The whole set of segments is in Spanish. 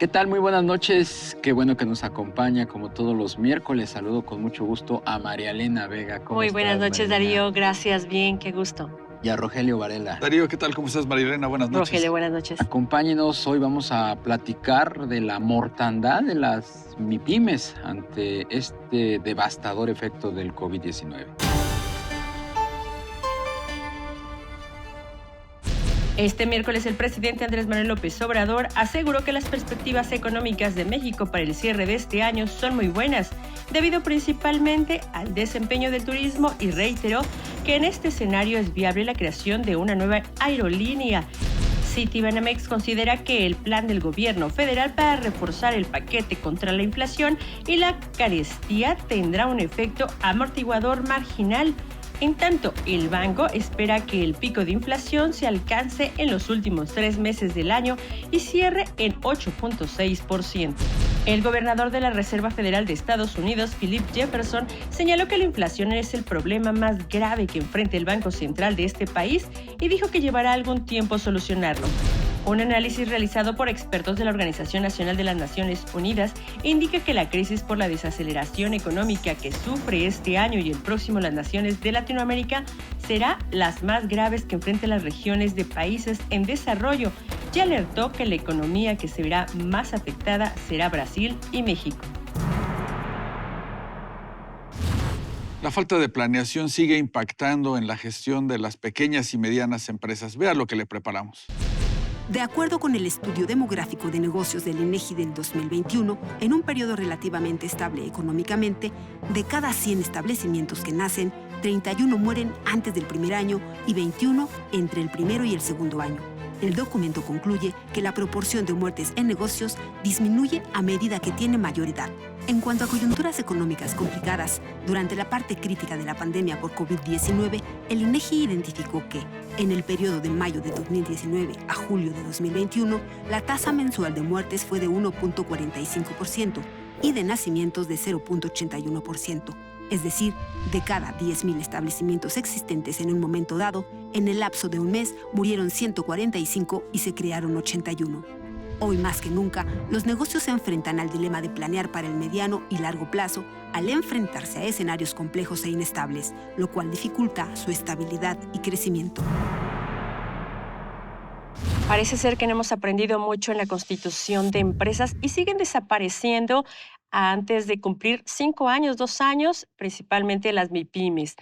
¿Qué tal? Muy buenas noches. Qué bueno que nos acompaña como todos los miércoles. Saludo con mucho gusto a María Elena Vega. ¿Cómo Muy buenas estás, María noches, Elena? Darío. Gracias, bien, qué gusto. Y a Rogelio Varela. Darío, ¿qué tal? ¿Cómo estás, Marilena? Buenas noches. Rogelio, buenas noches. Acompáñenos. Hoy vamos a platicar de la mortandad de las MIPYMES ante este devastador efecto del COVID-19. Este miércoles el presidente Andrés Manuel López Obrador aseguró que las perspectivas económicas de México para el cierre de este año son muy buenas, debido principalmente al desempeño del turismo, y reiteró que en este escenario es viable la creación de una nueva aerolínea. Citibanamex considera que el plan del gobierno federal para reforzar el paquete contra la inflación y la carestía tendrá un efecto amortiguador marginal. En tanto, el banco espera que el pico de inflación se alcance en los últimos 3 meses del año y cierre en 8.6%. El gobernador de la Reserva Federal de Estados Unidos, Philip Jefferson, señaló que la inflación es el problema más grave que enfrenta el Banco Central de este país y dijo que llevará algún tiempo solucionarlo. Un análisis realizado por expertos de la Organización Nacional de las Naciones Unidas indica que la crisis por la desaceleración económica que sufre este año y el próximo las naciones de Latinoamérica será las más graves que enfrentan las regiones de países en desarrollo, y alertó que la economía que se verá más afectada será Brasil y México. La falta de planeación sigue impactando en la gestión de las pequeñas y medianas empresas. Vea lo que le preparamos. De acuerdo con el estudio demográfico de negocios del INEGI del 2021, en un periodo relativamente estable económicamente, de cada 100 establecimientos que nacen, 31 mueren antes del primer año y 21 entre el primero y el segundo año. El documento concluye que la proporción de muertes en negocios disminuye a medida que tiene mayor edad. En cuanto a coyunturas económicas complicadas, durante la parte crítica de la pandemia por COVID-19, el INEGI identificó que, en el periodo de mayo de 2019 a julio de 2021, la tasa mensual de muertes fue de 1.45% y de nacimientos de 0.81%. Es decir, de cada 10.000 establecimientos existentes en un momento dado, en el lapso de un mes murieron 145 y se crearon 81. Hoy más que nunca, los negocios se enfrentan al dilema de planear para el mediano y largo plazo al enfrentarse a escenarios complejos e inestables, lo cual dificulta su estabilidad y crecimiento. Parece ser que no hemos aprendido mucho en la constitución de empresas y siguen desapareciendo antes de cumplir 5 años, 2 años, principalmente las MIPYMES.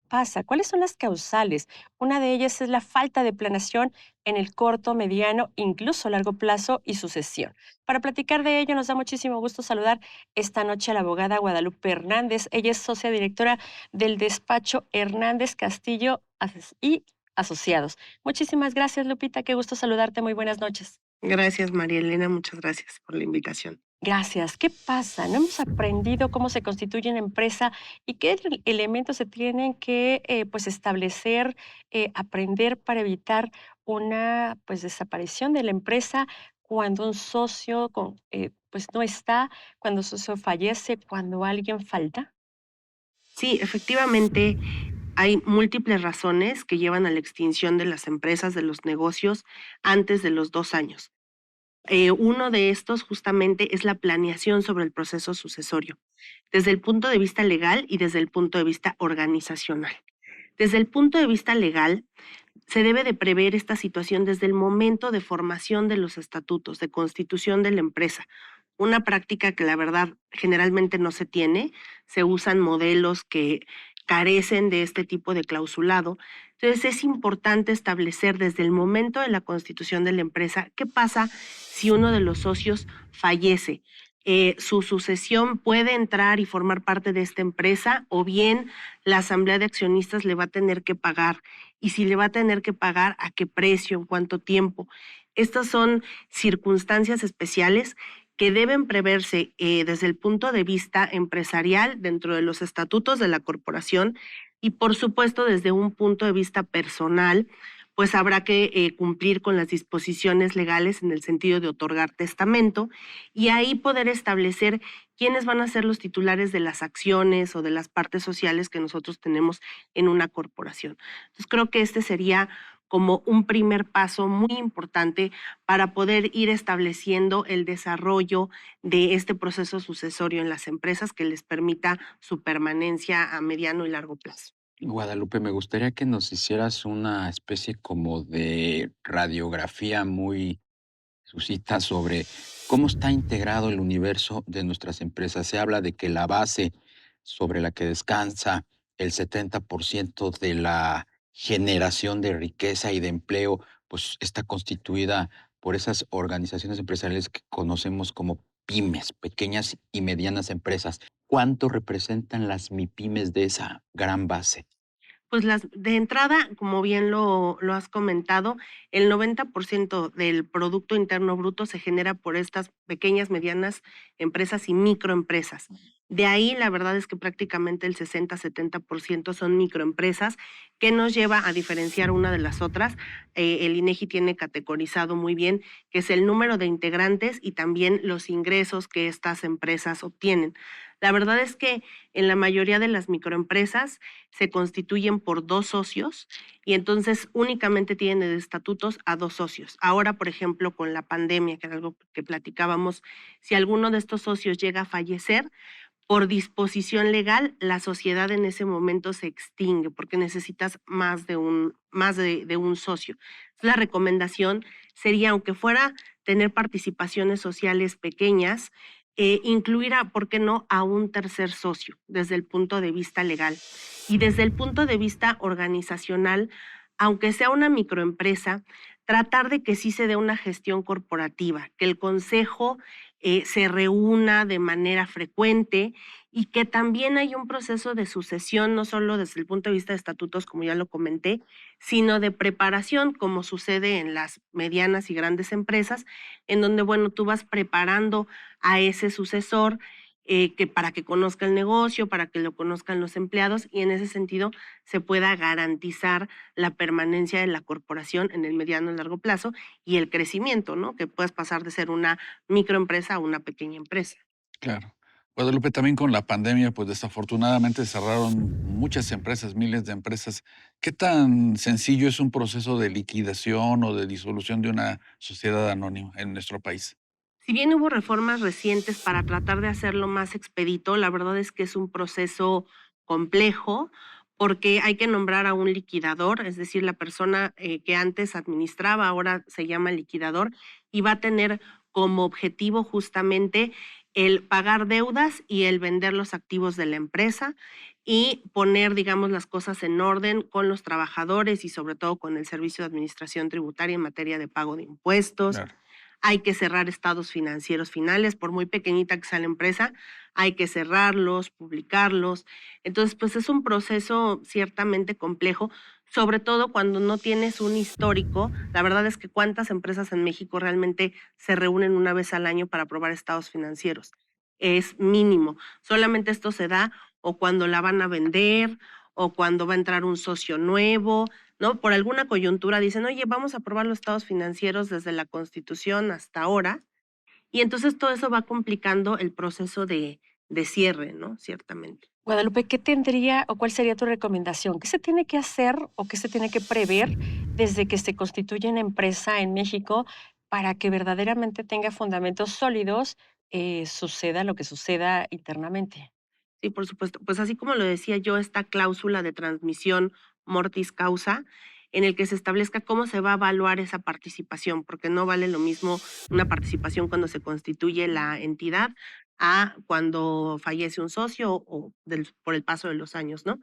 Pasa? ¿Cuáles son las causales? Una de ellas es la falta de planeación en el corto, mediano, incluso largo plazo y sucesión. Para platicar de ello, nos da muchísimo gusto saludar esta noche a la abogada Guadalupe Hernández. Ella es socia directora del despacho Hernández Castillo y Asociados. Muchísimas gracias, Lupita. Qué gusto saludarte. Muy buenas noches. Gracias, María Elena. Muchas gracias por la invitación. Gracias. ¿Qué pasa? No hemos aprendido cómo se constituye una empresa y qué elementos se tienen que pues establecer, aprender para evitar una pues desaparición de la empresa cuando un socio pues no está, cuando un socio fallece, cuando alguien falta. Sí, efectivamente, hay múltiples razones que llevan a la extinción de las empresas, de los negocios, antes de los 2 años. Uno de estos justamente es la planeación sobre el proceso sucesorio, desde el punto de vista legal y desde el punto de vista organizacional. Desde el punto de vista legal, se debe de prever esta situación desde el momento de formación de los estatutos, de constitución de la empresa. Una práctica que la verdad generalmente no se tiene, se usan modelos que carecen de este tipo de clausulado. Entonces es importante establecer desde el momento de la constitución de la empresa qué pasa si uno de los socios fallece. Su sucesión puede entrar y formar parte de esta empresa, o bien la asamblea de accionistas le va a tener que pagar, y si le va a tener que pagar, a qué precio, en cuánto tiempo. Estas son circunstancias especiales que deben preverse desde el punto de vista empresarial dentro de los estatutos de la corporación, y por supuesto desde un punto de vista personal, pues habrá que cumplir con las disposiciones legales en el sentido de otorgar testamento, y ahí poder establecer quiénes van a ser los titulares de las acciones o de las partes sociales que nosotros tenemos en una corporación. Entonces creo que este sería como un primer paso muy importante para poder ir estableciendo el desarrollo de este proceso sucesorio en las empresas que les permita su permanencia a mediano y largo plazo. Guadalupe, me gustaría que nos hicieras una especie como de radiografía muy suscita sobre cómo está integrado el universo de nuestras empresas. Se habla de que la base sobre la que descansa el 70% de la generación de riqueza y de empleo, pues está constituida por esas organizaciones empresariales que conocemos como pymes, pequeñas y medianas empresas. ¿Cuánto representan las MIPYMES de esa gran base? Pues de entrada, como bien lo has comentado, el 90% del Producto Interno Bruto se genera por estas pequeñas, medianas empresas y microempresas. De ahí, la verdad es que prácticamente el 60-70% son microempresas, que nos lleva a diferenciar una de las otras. El INEGI tiene categorizado muy bien, que es el número de integrantes y también los ingresos que estas empresas obtienen. La verdad es que en la mayoría de las microempresas se constituyen por 2 socios y entonces únicamente tienen de estatutos a 2 socios. Ahora, por ejemplo, con la pandemia, que era algo que platicábamos, si alguno de estos socios llega a fallecer, por disposición legal, la sociedad en ese momento se extingue porque necesitas más de un socio. La recomendación sería, aunque fuera tener participaciones sociales pequeñas, incluir, ¿por qué no?, a un tercer socio desde el punto de vista legal. Y desde el punto de vista organizacional, aunque sea una microempresa, tratar de que sí se dé una gestión corporativa, que el consejo se reúna de manera frecuente y que también hay un proceso de sucesión, no solo desde el punto de vista de estatutos, como ya lo comenté, sino de preparación, como sucede en las medianas y grandes empresas, en donde, bueno, tú vas preparando a ese sucesor que para que conozca el negocio, para que lo conozcan los empleados y en ese sentido se pueda garantizar la permanencia de la corporación en el mediano y largo plazo y el crecimiento, ¿no? Que puedas pasar de ser una microempresa a una pequeña empresa. Claro. Guadalupe, también con la pandemia, pues desafortunadamente cerraron muchas empresas, miles de empresas. ¿Qué tan sencillo es un proceso de liquidación o de disolución de una sociedad anónima en nuestro país? Si bien hubo reformas recientes para tratar de hacerlo más expedito, la verdad es que es un proceso complejo porque hay que nombrar a un liquidador, es decir, la persona que antes administraba, ahora se llama liquidador, y va a tener como objetivo justamente el pagar deudas y el vender los activos de la empresa y poner, digamos, las cosas en orden con los trabajadores y sobre todo con el Servicio de Administración Tributaria en materia de pago de impuestos. Claro. Hay que cerrar estados financieros finales, por muy pequeñita que sea la empresa, hay que cerrarlos, publicarlos. Entonces, pues es un proceso ciertamente complejo, sobre todo cuando no tienes un histórico. La verdad es que cuántas empresas en México realmente se reúnen una vez al año para aprobar estados financieros. Es mínimo. Solamente esto se da o cuando la van a vender o cuando va a entrar un socio nuevo, ¿no? Por alguna coyuntura dicen, oye, vamos a aprobar los estados financieros desde la Constitución hasta ahora, y entonces todo eso va complicando el proceso de cierre, ¿no? Ciertamente. Guadalupe, ¿qué tendría o cuál sería tu recomendación? ¿Qué se tiene que hacer o qué se tiene que prever desde que se constituye una empresa en México para que verdaderamente tenga fundamentos sólidos, suceda lo que suceda internamente? Sí, por supuesto. Pues así como lo decía yo, esta cláusula de transmisión mortis causa, en el que se establezca cómo se va a evaluar esa participación, porque no vale lo mismo una participación cuando se constituye la entidad a cuando fallece un socio o por el paso de los años, ¿no?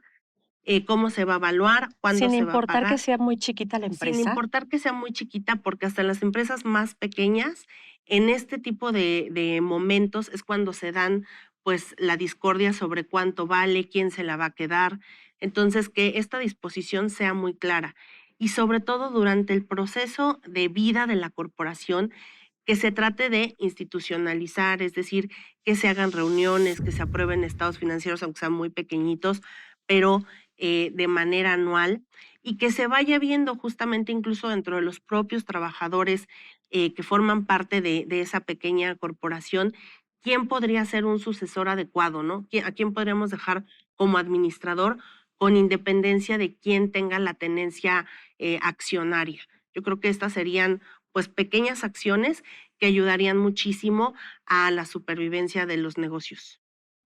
Cómo se va a evaluar, cuándo Sin se va a importar que pagar, sea muy chiquita la sin empresa. importar que sea muy chiquita, porque hasta en las empresas más pequeñas, en este tipo de momentos es cuando se dan pues la discordia sobre cuánto vale, quién se la va a quedar. Entonces, que esta disposición sea muy clara y sobre todo durante el proceso de vida de la corporación, que se trate de institucionalizar, es decir, que se hagan reuniones, que se aprueben estados financieros, aunque sean muy pequeñitos, pero de manera anual y que se vaya viendo justamente incluso dentro de los propios trabajadores que forman parte de esa pequeña corporación, quién podría ser un sucesor adecuado, ¿no? ¿A quién podríamos dejar como administrador con independencia de quién tenga la tenencia accionaria. Yo creo que estas serían pues pequeñas acciones que ayudarían muchísimo a la supervivencia de los negocios.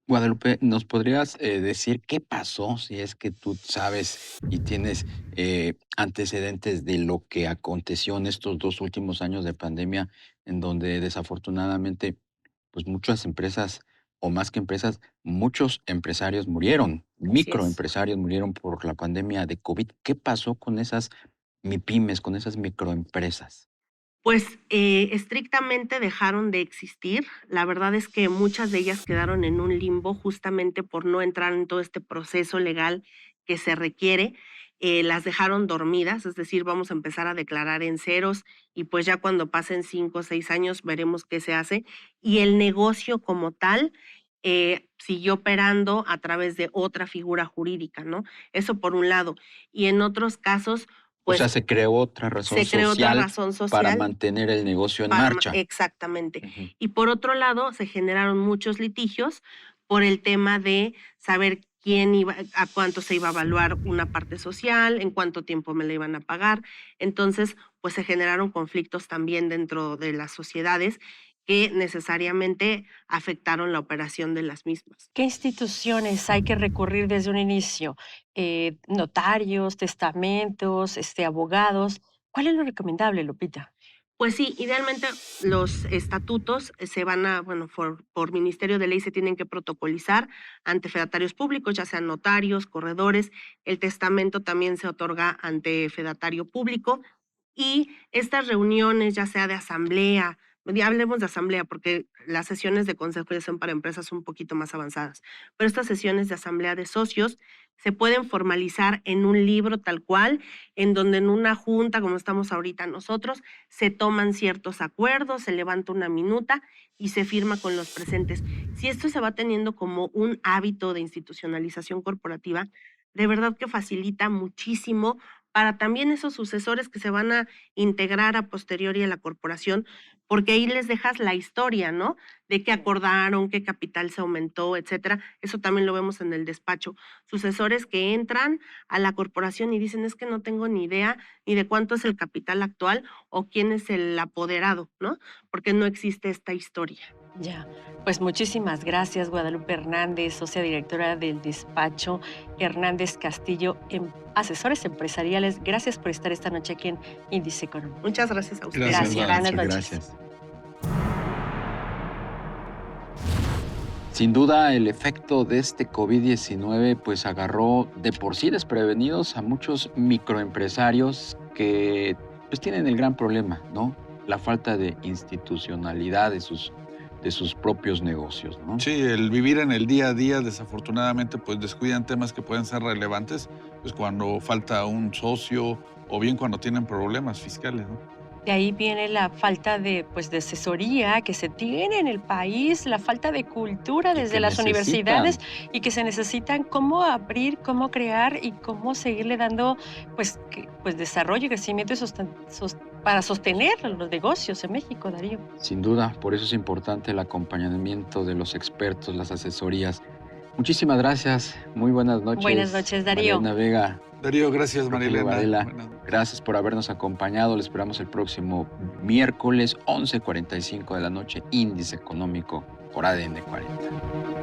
Guadalupe, ¿nos podrías decir qué pasó, si es que tú sabes y tienes antecedentes de lo que aconteció en estos 2 últimos años de pandemia, en donde desafortunadamente, pues muchas empresas, o más que empresas, muchos empresarios murieron, Así es. microempresarios murieron por la pandemia de COVID? ¿Qué pasó con esas MIPYMES, con esas microempresas? Pues, estrictamente dejaron de existir. La verdad es que muchas de ellas quedaron en un limbo, justamente por no entrar en todo este proceso legal que se requiere. Las dejaron dormidas, es decir, vamos a empezar a declarar en ceros y, pues, ya cuando pasen 5 o 6 años veremos qué se hace. Y el negocio como tal, siguió operando a través de otra figura jurídica, ¿no? Eso por un lado. Y en otros casos, O sea, pues, se creó otra razón se creó otra social razón para social mantener el negocio en para marcha. exactamente. Ujú. Y por otro lado, se generaron muchos litigios por el tema de saber quién iba a cuánto se iba a evaluar una parte social, en cuánto tiempo me la iban a pagar. Entonces, pues, se generaron conflictos también dentro de las sociedades que necesariamente afectaron la operación de las mismas. ¿Qué instituciones hay que recurrir desde un inicio? Notarios, testamentos, abogados. ¿Cuál es lo recomendable, Lupita? Pues sí, idealmente los estatutos se van a, bueno, por Ministerio de Ley se tienen que protocolizar ante fedatarios públicos, ya sean notarios, corredores. El testamento también se otorga ante fedatario público y estas reuniones, ya sea de asamblea, ya hablemos de asamblea porque las sesiones de consejo ya son para empresas un poquito más avanzadas, pero estas sesiones de asamblea de socios se pueden formalizar en un libro tal cual, en donde en una junta, como estamos ahorita nosotros, se toman ciertos acuerdos, se levanta una minuta y se firma con los presentes. Si esto se va teniendo como un hábito de institucionalización corporativa, de verdad que facilita muchísimo para también esos sucesores que se van a integrar a posteriori a la corporación, porque ahí les dejas la historia, ¿no? De qué acordaron, qué capital se aumentó, etcétera. Eso también lo vemos en el despacho. Sucesores que entran a la corporación y dicen, es que no tengo ni idea ni de cuánto es el capital actual o quién es el apoderado, ¿no? Porque no existe esta historia. Ya, pues muchísimas gracias, Guadalupe Hernández, socia directora del despacho Hernández Castillo, asesores empresariales. Gracias por estar esta noche aquí en Índice Económico. Muchas gracias a ustedes. Gracias, Gracias, Guadalupe. buenas noches. Gracias. Sin duda, el efecto de este COVID-19 pues agarró de por sí desprevenidos a muchos microempresarios que pues tienen el gran problema, ¿no? La falta de institucionalidad de sus propios negocios, ¿no? Sí, el vivir en el día a día, desafortunadamente, pues descuidan temas que pueden ser relevantes, pues cuando falta un socio o bien cuando tienen problemas fiscales, ¿no? De ahí viene la falta de, pues, de asesoría que se tiene en el país, la falta de cultura Y desde que las necesitan. universidades y que se necesitan cómo abrir, cómo crear y cómo seguirle dando pues desarrollo y crecimiento para sostener los negocios en México, Darío. Sin duda, por eso es importante el acompañamiento de los expertos, las asesorías. Muchísimas gracias, muy buenas noches. Buenas noches, Darío. Marilena Vega, Darío, gracias, Rogelio Marilena. Varela, Buenas noches. gracias por habernos acompañado. Le esperamos el próximo miércoles 11:45 de la noche, Índice Económico por ADN 40.